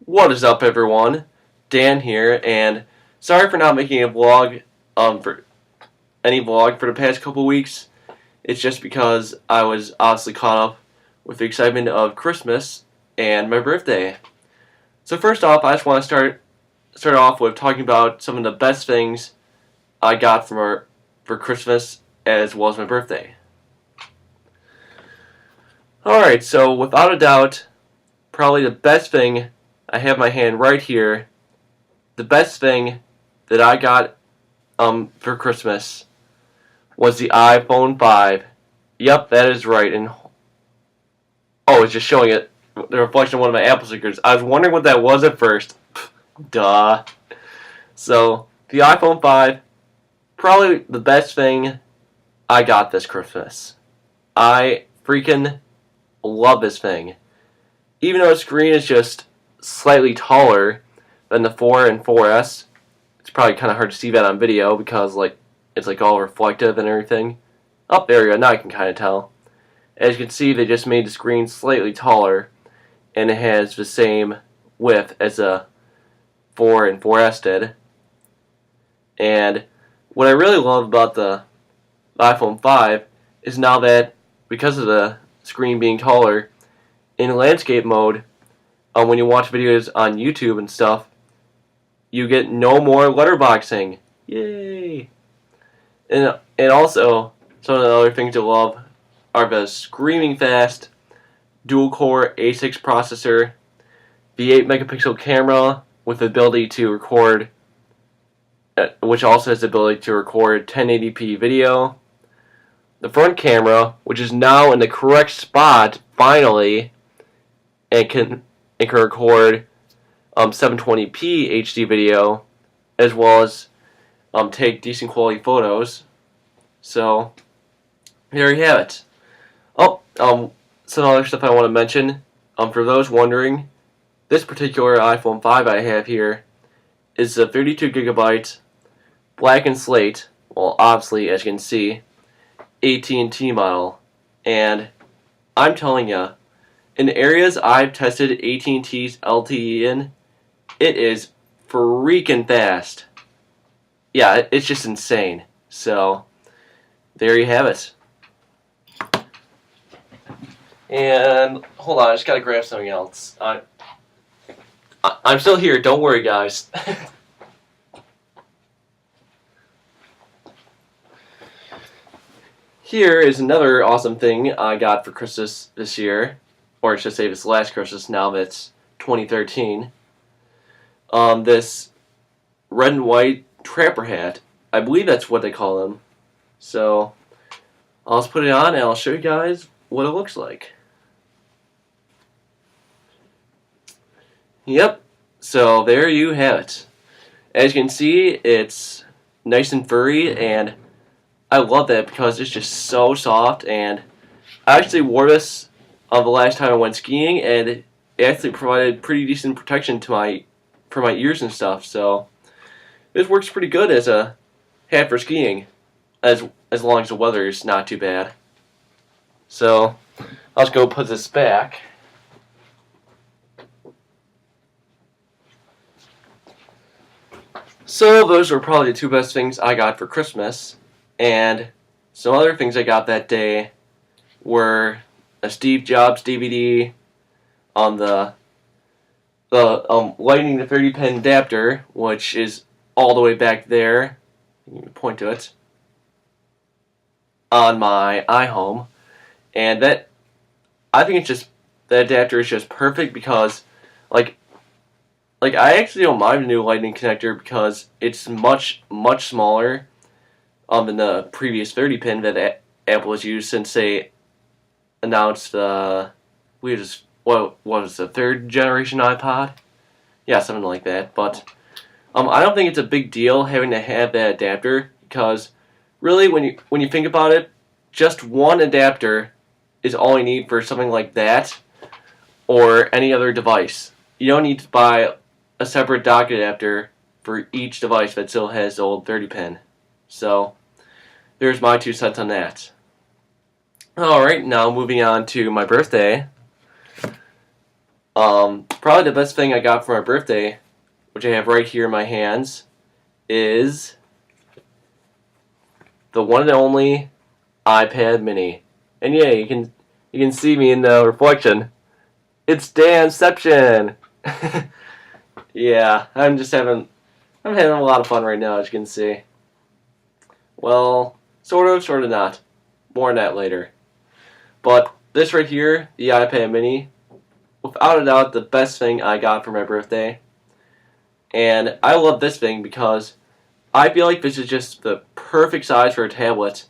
What is up, everyone? Dan here, and sorry for not making a vlog, for any vlog for the past couple weeks. It's just because I was obviously caught up with the excitement of Christmas and my birthday. So first off, I just want to start off with talking about some of the best things I got for Christmas as well as my birthday. Alright, so without a doubt, probably the best thing, I have my hand right here, the best thing that I got for Christmas was the iPhone 5. Yep, that is right. And oh, it's just showing it, the reflection of one of my Apple stickers. I was wondering what that was at first. Duh. So, the iPhone 5, probably the best thing I got this Christmas. I freaking love this thing. Even though the screen is just slightly taller than the 4 and 4S, it's probably kind of hard to see that on video because it's all reflective and everything. Oh, there we go. Now I can kind of tell. As you can see, they just made the screen slightly taller, and it has the same width as a 4 and 4S did. And what I really love about the iPhone 5 is now that, because of the screen being taller, in landscape mode, when you watch videos on YouTube and stuff, you get no more letterboxing. Yay! And also, some of the other things I love are the screaming fast dual-core A6 processor, the 8-megapixel camera with the ability to record, which also has the ability to record 1080p video, the front camera, which is now in the correct spot, finally, and can record 720p HD video, as well as take decent quality photos. So there you have it. Oh, some other stuff I want to mention. For those wondering, this particular iPhone 5 I have here is a 32GB black and slate. Well, obviously, as you can see, AT&T model, and I'm telling you, in areas I've tested AT&T's LTE in, it is freaking fast. Yeah, it's just insane. So, there you have it. And, hold on, I just gotta grab something else. I'm still here, don't worry, guys. Here is another awesome thing I got for Christmas this year. Or I should say this last Christmas, now that it's 2013. This red and white trapper hat. I believe that's what they call them. So, I'll just put it on and I'll show you guys what it looks like. Yep, so there you have it. As you can see, it's nice and furry, and I love that because it's just so soft, and I actually wore this the last time I went skiing, and it actually provided pretty decent protection to for my ears and stuff. So this works pretty good as a hat for skiing, as long as the weather is not too bad. So I'll just go put this back. So those were probably the two best things I got for Christmas, and some other things I got that day were a Steve Jobs DVD on the lightning to 30-pin adapter, which is all the way back there. You can point to it on my iHome, and that I think it's just that adapter is just perfect because like I actually don't mind the new lightning connector because it's much smaller than the previous 30-pin that Apple has used since they announced what was the third generation iPod? Yeah, something like that. But I don't think it's a big deal having to have that adapter because really, when you think about it, just one adapter is all you need for something like that or any other device. You don't need to buy a separate dock adapter for each device that still has the old 30-pin. So there's my 2 cents on that. Alright, now moving on to my birthday. probably the best thing I got for my birthday, which I have right here in my hands, is the one and only iPad Mini. And yeah, you can see me in the reflection. It's Danception. Yeah, I'm having a lot of fun right now, as you can see. Well, sort of not. More on that later. But this right here, the iPad Mini, without a doubt the best thing I got for my birthday. And I love this thing because I feel like this is just the perfect size for a tablet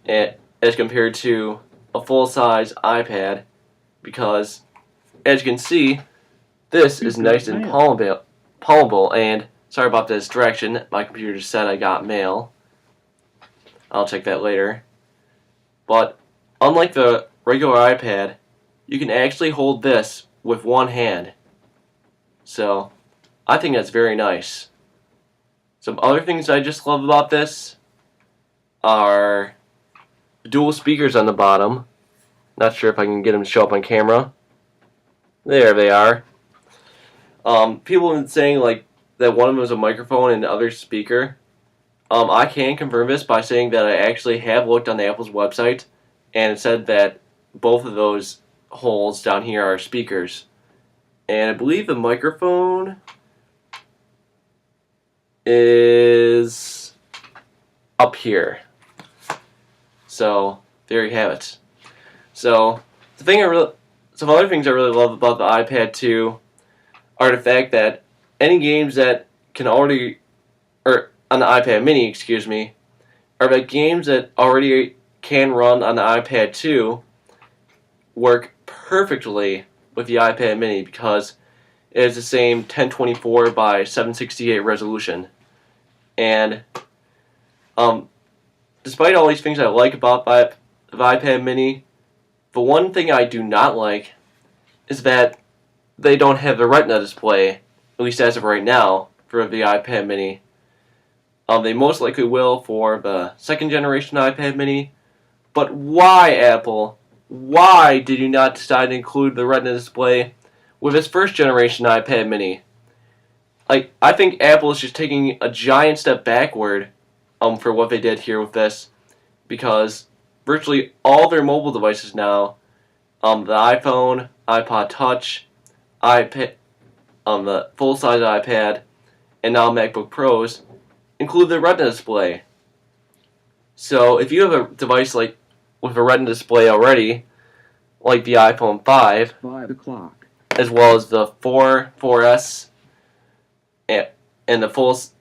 as compared to a full-size iPad, because as you can see, this is nice and palmable. And sorry about the distraction, my computer just said I got mail. I'll check that later. But unlike the regular iPad, you can actually hold this with one hand. So I think that's very nice. Some other things I just love about this are dual speakers on the bottom. Not sure if I can get them to show up on camera. There they are. People have been saying like that one of them is a microphone and the other speaker. I can confirm this by saying that I actually have looked on Apple's website, and it said that both of those holes down here are speakers. And I believe the microphone is up here. So there you have it. So some other things I really love about the iPad 2 are the fact that any games that can already, or on the iPad Mini, excuse me, are the games that already can run on the iPad 2 work perfectly with the iPad Mini because it is the same 1024 by 768 resolution. And despite all these things I like about the iPad Mini, the one thing I do not like is that they don't have the Retina display, at least as of right now, for the iPad Mini. They most likely will for the second generation iPad Mini. But why, Apple? Why did you not decide to include the Retina display with its first generation iPad Mini? Like, I think Apple is just taking a giant step backward for what they did here with this, because virtually all their mobile devices now, the iPhone, iPod Touch, iPad, the full-size iPad, and now MacBook Pros, include the Retina display. So if you have a device like with a Retina display already, like the iPhone 5, 5 o'clock, as well as the 4S, and the full-size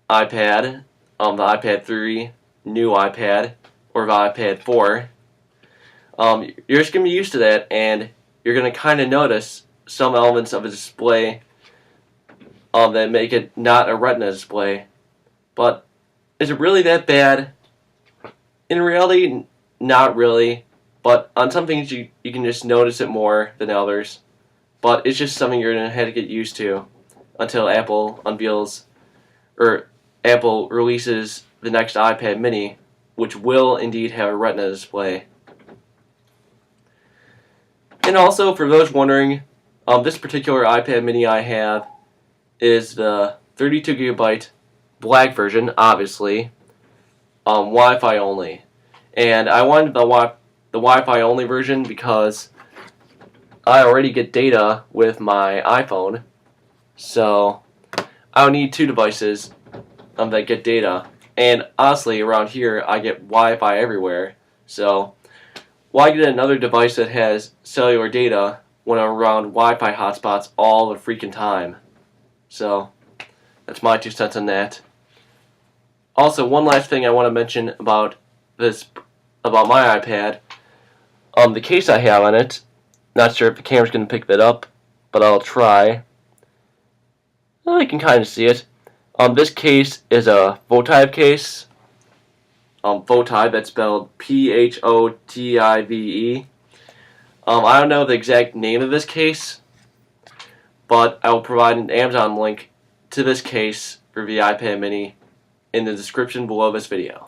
iPad, the iPad 3, new iPad, or the iPad 4, you're just going to be used to that, and you're going to kind of notice some elements of a display that make it not a Retina display. But is it really that bad? In reality, not really. But on some things you can just notice it more than others. But it's just something you're going to have to get used to until Apple Apple releases the next iPad Mini, which will indeed have a Retina display. And also, for those wondering, this particular iPad Mini I have is the 32GB black version, obviously, Wi-Fi only. And I wanted the Wi-Fi only version because I already get data with my iPhone, so I don't need two devices that get data. And honestly, around here, I get Wi-Fi everywhere, so why get another device that has cellular data when I'm around Wi-Fi hotspots all the freaking time? So that's my 2 cents on that. Also, one last thing I want to mention about my iPad. The case I have on it, not sure if the camera's going to pick that up, but I'll try. Well, you can kind of see it. This case is a Photive case. Photive, that's spelled Photive. I don't know the exact name of this case, but I will provide an Amazon link to this case for the iPad Mini in the description below this video.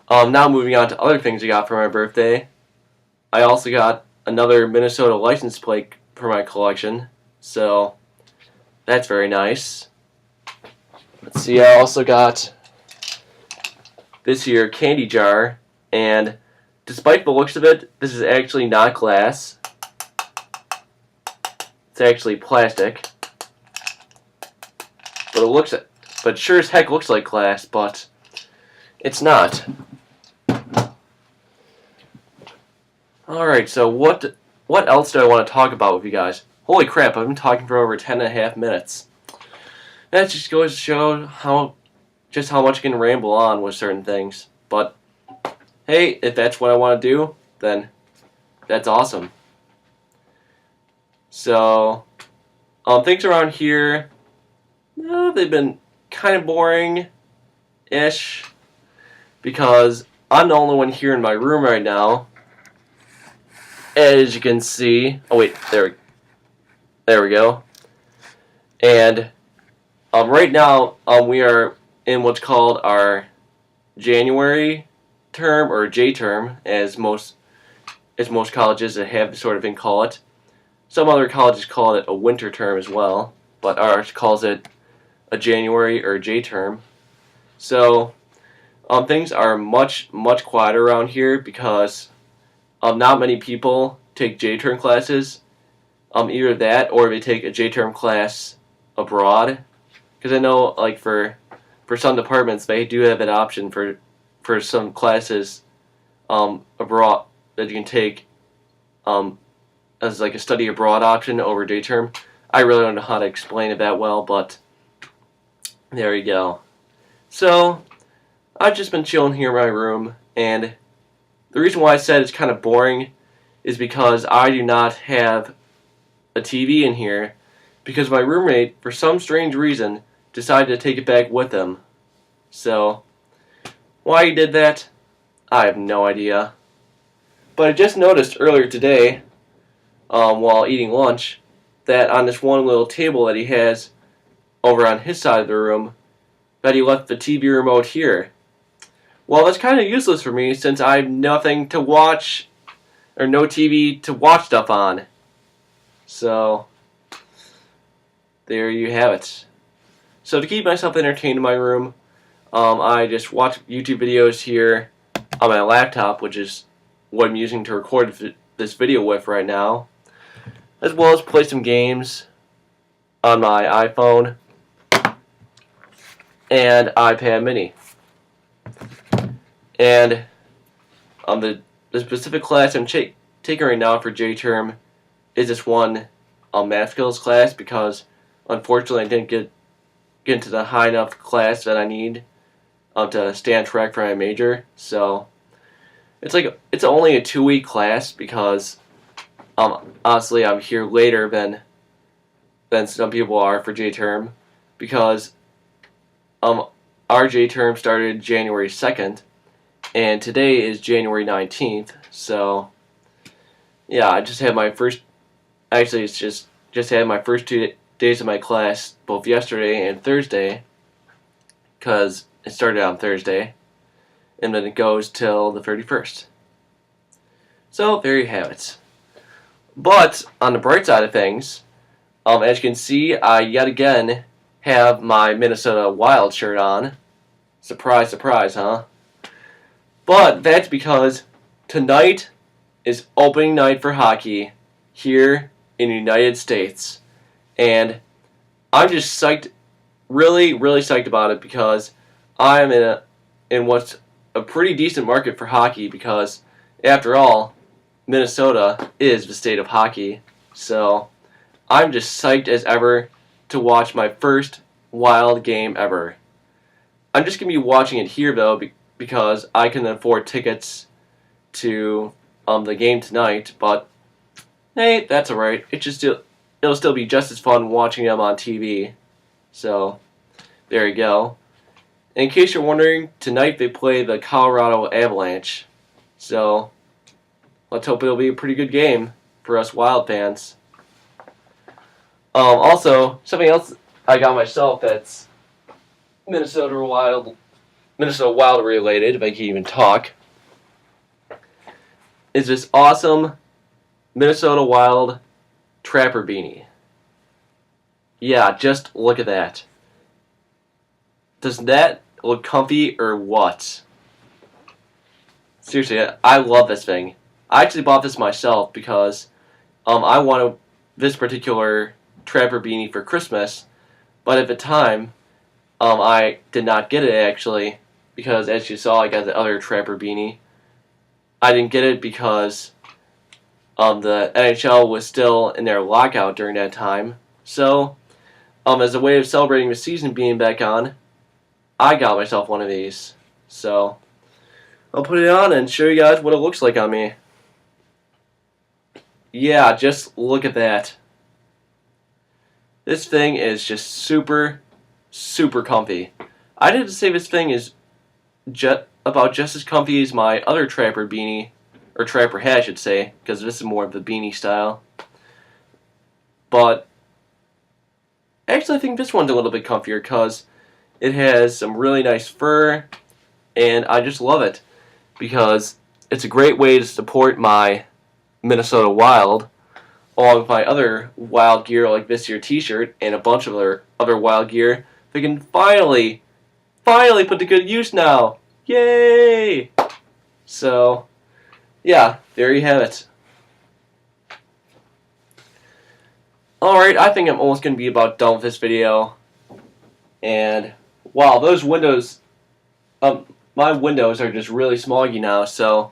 Now moving on to other things I got for my birthday. I also got another Minnesota license plate for my collection, so that's very nice. Let's see, I also got this here candy jar, and despite the looks of it, this is actually not glass. It's actually plastic. But sure as heck looks like glass, but it's not. Alright, so what else do I want to talk about with you guys? Holy crap, I've been talking for over 10.5 minutes. That just goes to show how much I can ramble on with certain things. But hey, if that's what I want to do, then that's awesome. So, things around here, they've been kind of boring-ish, because I'm the only one here in my room right now. As you can see, oh wait, there we go. And right now, we are in what's called our January term, or J term, as most colleges that have this sort of thing call it. Some other colleges call it a winter term as well, but ours calls it a January or J term. So things are much quieter around here because not many people take J term classes. Either that or they take a J term class abroad. Because I know, like for some departments, they do have an option for some classes abroad that you can take as like a study abroad option over J term. I really don't know how to explain it that well, but there you go. So I've just been chilling here in my room, and the reason why I said it's kind of boring is because I do not have a TV in here, because my roommate, for some strange reason, decided to take it back with him. So why he did that, I have no idea. But I just noticed earlier today, while eating lunch, that on this one little table that he has over on his side of the room, that he left the TV remote here. Well, that's kind of useless for me since I have nothing to watch, or no TV to watch stuff on. So there you have it. So to keep myself entertained in my room, I just watch YouTube videos here on my laptop, which is what I'm using to record this video with right now, as well as play some games on my iPhone and iPad mini. And the specific class I'm taking right now for J term is this one math skills class, because unfortunately I didn't get into the high enough class that I need to stay on track for my major. So it's only a 2-week class, because honestly I'm here later than some people are for J term, because our J term started January 2nd, and today is January 19th. So yeah, I just had my first. Actually, it's just had my first 2 days of my class, both yesterday and Thursday, because it started on Thursday, and then it goes till the 31st. So there you have it. But on the bright side of things, as you can see, I yet again have my Minnesota Wild shirt on. Surprise, surprise, huh? But that's because tonight is opening night for hockey here in the United States. And I'm just psyched, really psyched about it, because I'm in what's a pretty decent market for hockey, because after all, Minnesota is the state of hockey. So I'm just psyched as ever to watch my first Wild game ever. I'm just going to be watching it here though, because I can afford tickets to the game tonight, but hey, that's alright. It'll still be just as fun watching them on TV. So there you go. In case you're wondering, tonight they play the Colorado Avalanche. So let's hope it'll be a pretty good game for us Wild fans. Also, something else I got myself that's Minnesota Wild related, if I can even talk. is this awesome Minnesota Wild Trapper beanie. Yeah, just look at that. Does that look comfy or what? Seriously, I love this thing. I actually bought this myself because I wanted this particular Trapper beanie for Christmas, but at the time, I did not get it actually because, as you saw, I got the other Trapper beanie. I didn't get it because the NHL was still in their lockout during that time. So, as a way of celebrating the season being back on, I got myself one of these. So, I'll put it on and show you guys what it looks like on me. Yeah, just look at that. This thing is just super, super comfy. I did say this thing is about just as comfy as my other Trapper beanie, or Trapper hat I should say, because this is more of the beanie style. But actually I think this one's a little bit comfier because it has some really nice fur, and I just love it because it's a great way to support my Minnesota Wild, along with my other Wild gear like this here t-shirt and a bunch of other Wild gear. They can finally put to good use now. Yay! So, yeah, there you have it. Alright, I think I'm almost going to be about done with this video. And, wow, those windows, my windows are just really smoggy now. So,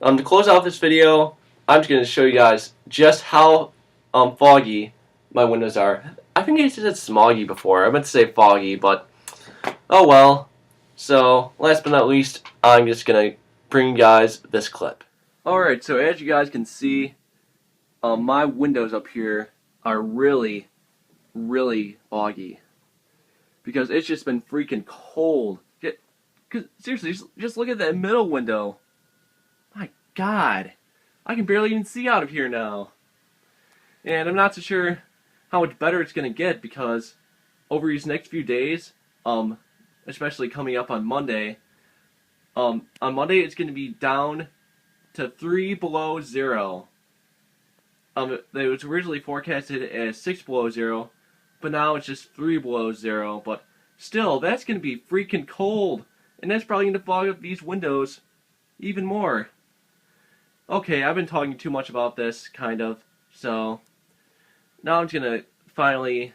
to close out this video, I'm just going to show you guys just how foggy my windows are. I think I said smoggy before. I meant to say foggy, but oh well. So, last but not least, I'm just going to bring you guys this clip. Alright, so as you guys can see, my windows up here are really, really foggy. Because it's just been freaking cold. Seriously, just look at that middle window. My God. I can barely even see out of here now. And I'm not so sure how much better it's going to get because over these next few days, especially coming up on Monday it's going to be down to 3 below 0. It was originally forecasted as 6 below 0, but now it's just 3 below 0. But still, that's going to be freaking cold, and that's probably going to fog up these windows even more. Okay, I've been talking too much about this, kind of, so now I'm just going to finally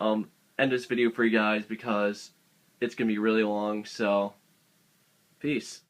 end this video for you guys because it's going to be really long, so peace.